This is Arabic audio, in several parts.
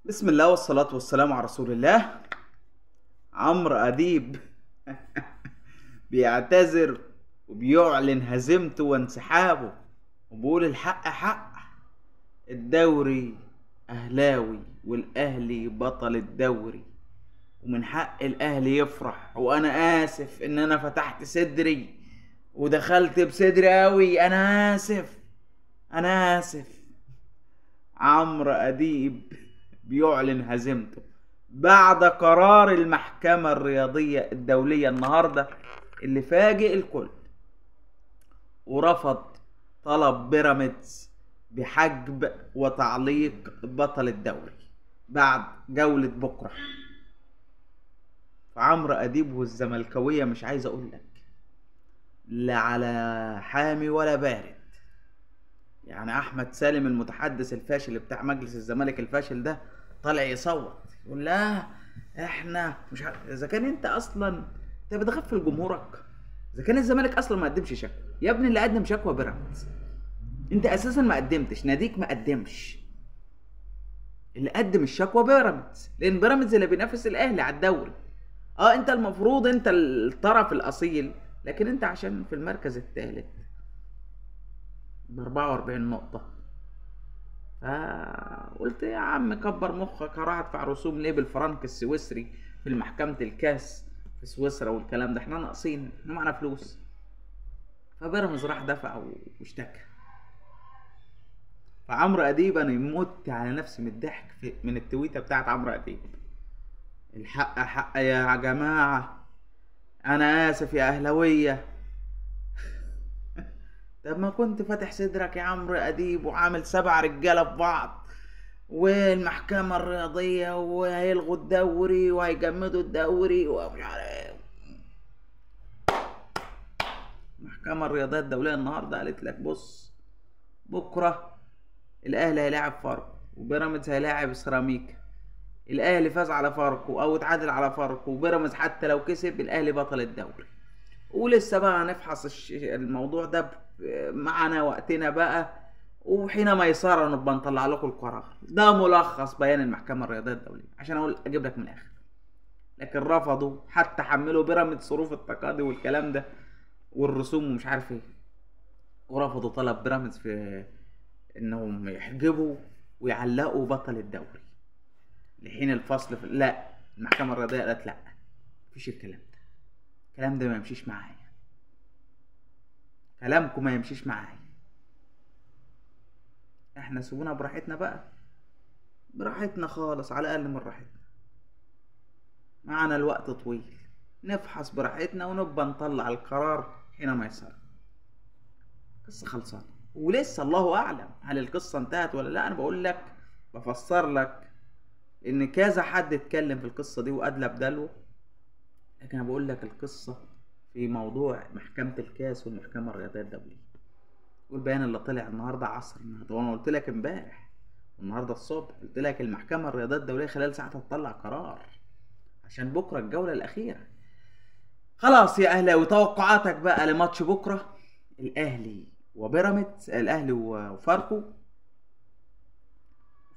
بسم الله والصلاة والسلام على رسول الله. عمرو أديب بيعتذر وبيعلن هزيمته وانسحابه وبيقول الحق حق. الدوري أهلاوي والأهلي بطل الدوري، ومن حق الأهلي يفرح. وأنا آسف إن أنا فتحت صدري ودخلت بصدري أوي. أنا آسف، أنا آسف. عمرو أديب بيعلن هزيمته بعد قرار المحكمة الرياضية الدولية النهاردة اللي فاجئ الكل، ورفض طلب بيراميدز بحجب وتعليق بطل الدوري بعد جولة بكرة. فعمرو أديب والزملكاوية مش عايز أقول لك لا على حامي ولا بارد. يعني أحمد سالم المتحدث الفاشل بتاع مجلس الزمالك الفاشل ده طالع يصوت يقول لا احنا مش عارف. اذا كان انت اصلا انت بتغفل جمهورك، اذا كان الزمالك اصلا ما قدمش شكوى يا ابني، اللي قدم شكوى بيراميدز. انت اساسا ما قدمتش، ناديك ما قدمش، اللي قدم الشكوى بيراميدز، لان بيراميدز اللي بينافس الاهلي على الدوري. انت المفروض انت الطرف الاصيل، لكن انت عشان في المركز الثالث ب 44 نقطة، فقلت يا عم كبر مخك، هروح ادفع رسوم ليه بالفرنك السويسري في محكمة الكاس في سويسرا والكلام ده، احنا ناقصين، احنا معنا فلوس. فبيراميدز راح دفع واشتكى. فعمرو اديب انا مت على نفسي من الضحك من التويته بتاعت عمرو اديب. الحق حق يا جماعه، انا اسف يا اهلاويه. طب ما كنت فاتح صدرك يا عمرو اديب وعامل 7 رجاله في بعض، والمحكمة الرياضية وهيلغوا الدوري وهيجمدوا الدوري ومش عارف. المحكمة الرياضية الدولية النهاردة قالت لك بص، بكرة الأهلي هيلاعب فاركو وبيراميدز هيلاعب سيراميكا. الأهلي فاز على فاركو أو اتعادل على فاركو، وبيراميدز حتى لو كسب الأهلي بطل الدوري. ولسه بقى هنفحص الموضوع ده معنا وقتنا بقى، وحينما يصار نبقى نطلع لكم القرار. ده ملخص بيان المحكمة الرياضية الدولية عشان اقول اجيب لك من الاخر. لكن رفضوا، حتى حملوا بيراميدز صروف التقاضي والكلام ده والرسوم ومش عارف ايه، ورفضوا طلب بيراميدز في انهم يحجبوا ويعلقوا بطل الدوري لحين الفصل لا، المحكمة الرياضية قالت لا، مفيش الكلام ده، الكلام ده ما يمشيش معايا، كلامكم ما يمشيش معايا. احنا سيبونا براحتنا بقى، براحتنا خالص، على الاقل من راحتنا، معانا الوقت طويل، نفحص براحتنا ونبقى نطلع القرار حينما يصير. قصة خلصانة، ولسه الله اعلم هل القصة انتهت ولا لا. انا بقول لك، بفسر لك ان كذا حد اتكلم في القصة دي وادلى بدلوه، لكن انا بقول لك القصة في موضوع محكمة الكاس والمحكمة الرياضية الدولية. والبيان اللي طلع النهارده عصر النهارده، وانا قلت لك امبارح والنهارده الصبح، قلت لك المحكمة الرياضية الدولية خلال ساعة هتطلع قرار عشان بكرة الجولة الأخيرة. خلاص يا أهلاوي، توقعاتك بقى لماتش بكرة الأهلي وبيراميدز، الأهلي وفاركو.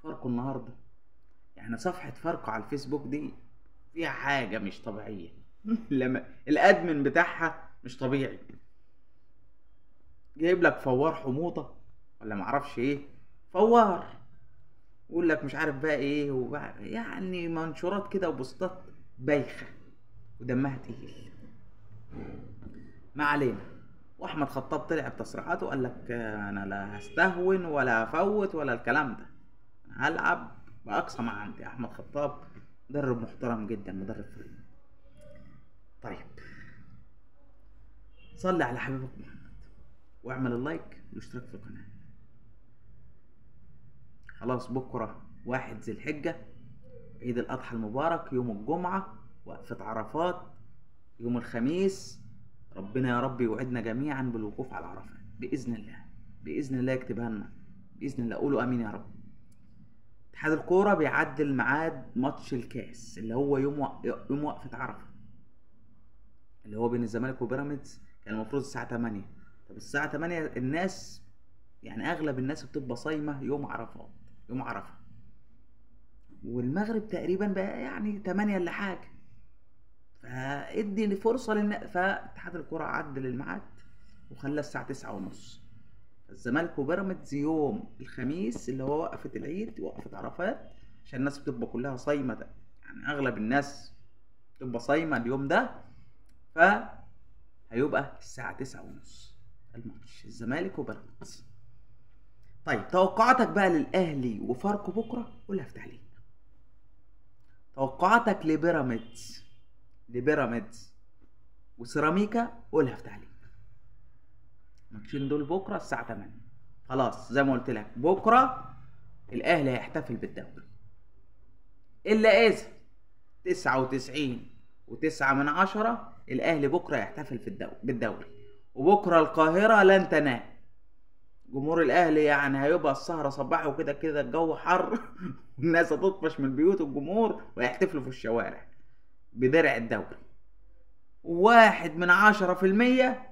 فاركو النهارده يعني صفحة فاركو على الفيسبوك دي فيها حاجة مش طبيعية. لما الأدمن بتاعها مش طبيعي، جايب لك فوار حموضة ولا معرفش ايه، فوار يقول لك مش عارف بقى ايه، وبقى يعني منشورات كده وبوستات بايخة ودمها تقيل. ما علينا. واحمد خطاب طلع بتصريحاته وقال لك انا لا هستهون ولا هفوت ولا الكلام ده، انا هلعب باقصى ما عندي. احمد خطاب مدرب محترم جدا، مدرب فريق. طيب، صلي على حبيبك محمد واعمل اللايك والاشتراك في القناه. خلاص بكره 1 ذي الحجه، عيد الاضحى المبارك، يوم الجمعه وقفه عرفات، يوم الخميس. ربنا يا رب يوعدنا جميعا بالوقوف على عرفات باذن الله، باذن الله. يكتبها لنا باذن الله، قولوا امين يا رب. اتحاد الكوره بيعدل ميعاد ماتش الكاس اللي هو يوم وقفه عرفه، اللي هو بين الزمالك وبيراميدز. كان المفروض الساعه 8. طب الساعه 8 الناس، يعني اغلب الناس بتبقى صايمه يوم عرفات، يوم عرفه، والمغرب تقريبا بقى يعني 8 الا حاجه، فادي فرصه فاتحاد الكره عدل الميعاد وخلاه الساعه 9:30. الزمالك وبيراميدز يوم الخميس اللي هو وقفه العيد، وقفه عرفات، عشان الناس بتبقى كلها صايمه، ده يعني اغلب الناس بتبقى صايمه اليوم ده، فهيبقى الساعه 9:30 الماتش الزمالك وبيراميدز. طيب توقعاتك بقى للاهلي وفاركو بكره قولها في تعليق. توقعاتك لبيراميدز وسيراميكا قولها في تعليق. الماتشين دول بكره الساعه 8. خلاص زي ما قلت لك بكره الاهلي هيحتفل بالدوري، الا اذا 99.9 الاهلي بكره يحتفل بالدوري. وبكره القاهره لن تنام، جمهور الاهلي يعني هيبقى السهره صباحي، وكده كده الجو حر والناس هتطفش من بيوت الجمهور ويحتفلوا في الشوارع بدرع الدوري. 1%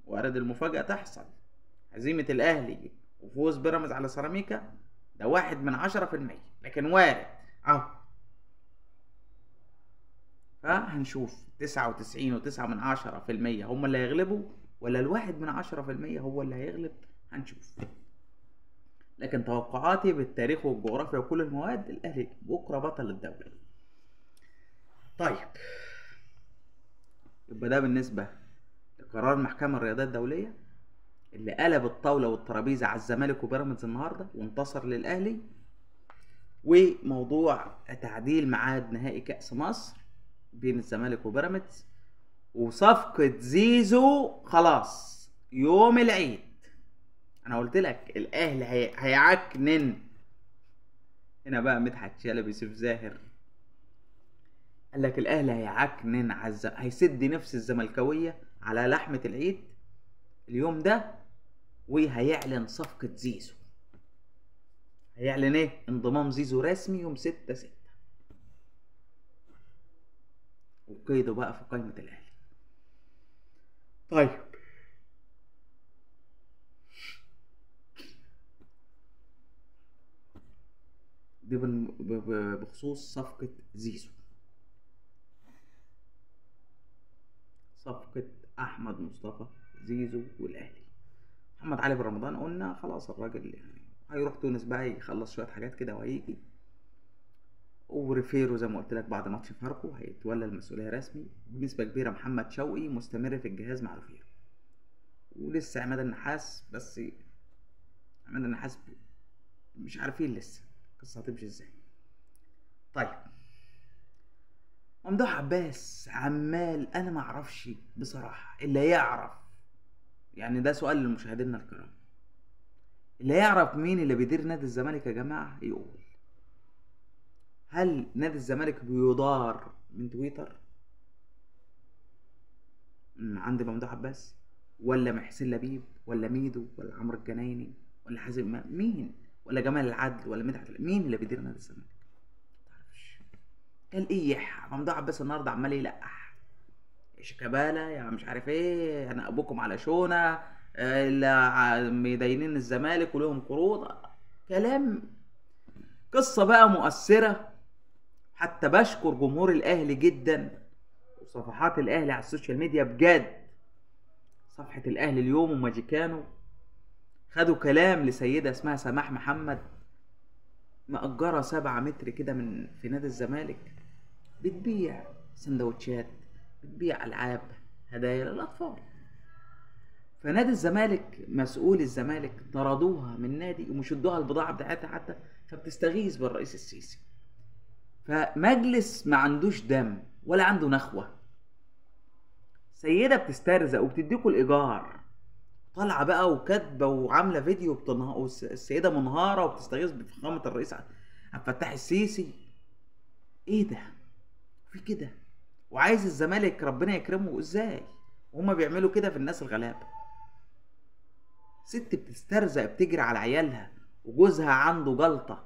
وارد المفاجأة تحصل، هزيمة الأهلي وفوز بيراميدز على سيراميكا، ده 1/10%، لكن وارد أهو. فهنشوف 99.9% هم اللي هيغلبوا، ولا 1/10% هو اللي هيغلب، هنشوف. لكن توقعاتي بالتاريخ والجغرافيا وكل المواد الأهلي بكرة بطل الدوري. طيب يبقى ده بالنسبة لقرار المحكمة الرياضية الدولية اللي قلب الطاولة والترابيزة على الزمالك وبيراميدز النهاردة وانتصر للأهلي، وموضوع تعديل ميعاد نهائي كأس مصر بين الزمالك وبيراميدز، وصفقة زيزو خلاص يوم العيد. أنا قلت لك الأهلي هيعكنن. هنا بقى مدحت شلبي سيف زاهر قال لك الأهلي هيعكنن هيسد نفس الزملكاوية على لحمة العيد اليوم ده، وهيعلن صفقة زيزو. هيعلن ايه؟ انضمام زيزو رسمي يوم 6/6، وقيده بقى في قائمة الأهلي. طيب دي بخصوص صفقة زيزو. صفقة أحمد مصطفى زيزو والأهلي. محمد علي بن رمضان قلنا خلاص الراجل يعني هيروح تونس بقى يخلص شوية حاجات كده وهيجي. وريفيرو زي ما قلت لك بعد ماتش فاركو هيتولى المسؤولية رسمي بنسبة كبيرة. محمد شوقي مستمر في الجهاز مع ريفيرو، ولسه عماد النحاس، بس عماد النحاس مش عارفين لسه القصة هتمشي ازاي. طيب ممدوح عباس عمال، انا ما اعرفش بصراحة، اللي يعرف يعني ده سؤال للمشاهدين الكرام، اللي يعرف مين اللي بيدير نادي الزمالك يا جماعة يقول. هل نادي الزمالك بيدار من تويتر من عند ممدوح عباس، ولا محسن لبيب، ولا ميدو، ولا عمرو الجنايني، ولا حازم مين، ولا جمال العدل، ولا مدحت؟ مين اللي بيدير نادي الزمالك؟ متعرفش. قال ايه ممدوح عباس النهارده عمال يلقح شيكابالا يا مش عارف ايه، انا ابوكم على شونه اللي مدينين الزمالك ولهم قروض، كلام قصه بقى مؤثره. حتى بشكر جمهور الاهلي جدا وصفحات الاهلي على السوشيال ميديا بجد. صفحه الاهلي اليوم وماجيكانو خدوا كلام لسيده اسمها سماح محمد، مأجره 7 متر كده في نادي الزمالك، بتبيع سندوتشات، بتبيع العاب، هدايا للاطفال. فنادي الزمالك مسؤول الزمالك طردوها من النادي ومش ادوها البضاعه بتاعتها حتى، فبتستغيث بالرئيس السيسي. فمجلس ما عندوش دم ولا عنده نخوه، سيده بتسترزق وبتديكوا الايجار، طالعه بقى وكاتبه وعامله فيديو السيده منهاره وبتستغيث بفخامه الرئيس عبد الفتاح السيسي. ايه ده؟ في كده؟ وعايز الزمالك ربنا يكرمه ازاي وهما بيعملوا كده في الناس الغلابه؟ ست بتسترزق بتجري على عيالها وجوزها عنده جلطه.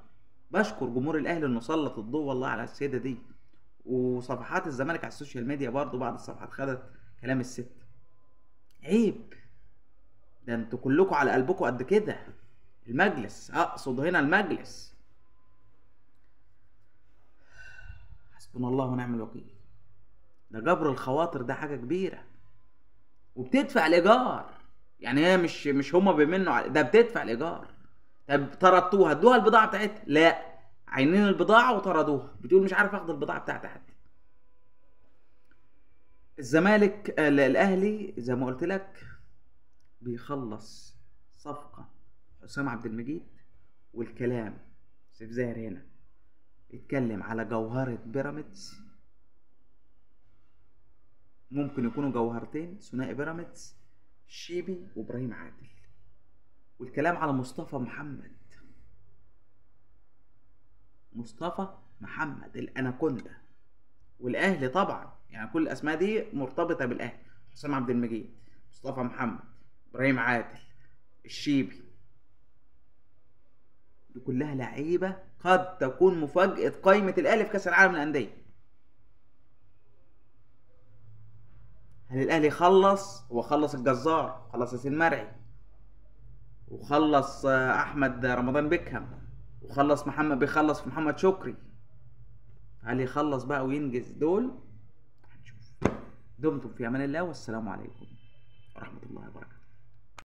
بشكر جمهور الاهلي انه سلط الضوء والله على السيده دي، وصفحات الزمالك على السوشيال ميديا برضو بعض الصفحات خدت كلام الست. عيب، ده انتوا كلكم على قلبكم قد كده. المجلس، اقصد هنا المجلس حسبنا الله ونعم الوكيل. ده جبر الخواطر ده حاجه كبيره، وبتدفع الايجار. يعني هي مش هما بيمنوا ده بتدفع الايجار. طب طردتوها، ادوها البضاعه بتاعتها؟ لا، عاينين البضاعه وطردوها، بتقول مش عارف اخد البضاعه بتاعتي حتى. الزمالك الاهلي زي ما قلت لك بيخلص صفقه حسام عبد المجيد، والكلام سيف زاهر هنا يتكلم على جوهره بيراميدز، ممكن يكونوا جوهرتين ثنائي بيراميدز، شيبي وابراهيم عادل. والكلام على مصطفى محمد الاناكوندا، والاهلي طبعا، يعني كل الاسماء دي مرتبطه بالاهلي. حسام عبد المجيد، مصطفى محمد، ابراهيم عادل، الشيبي، دي كلها لعيبه قد تكون مفاجاه قائمه الاهلي في كاس العالم للانديه. هل الاهلي خلص؟ هو خلص الجزار، خلص ياسين مرعي، وخلص احمد رمضان بيكهام، وخلص محمد، بيخلص في محمد شكري. هل يخلص بقى وينجز دول؟ هنشوف. دمتم في امان الله، والسلام عليكم ورحمه الله وبركاته.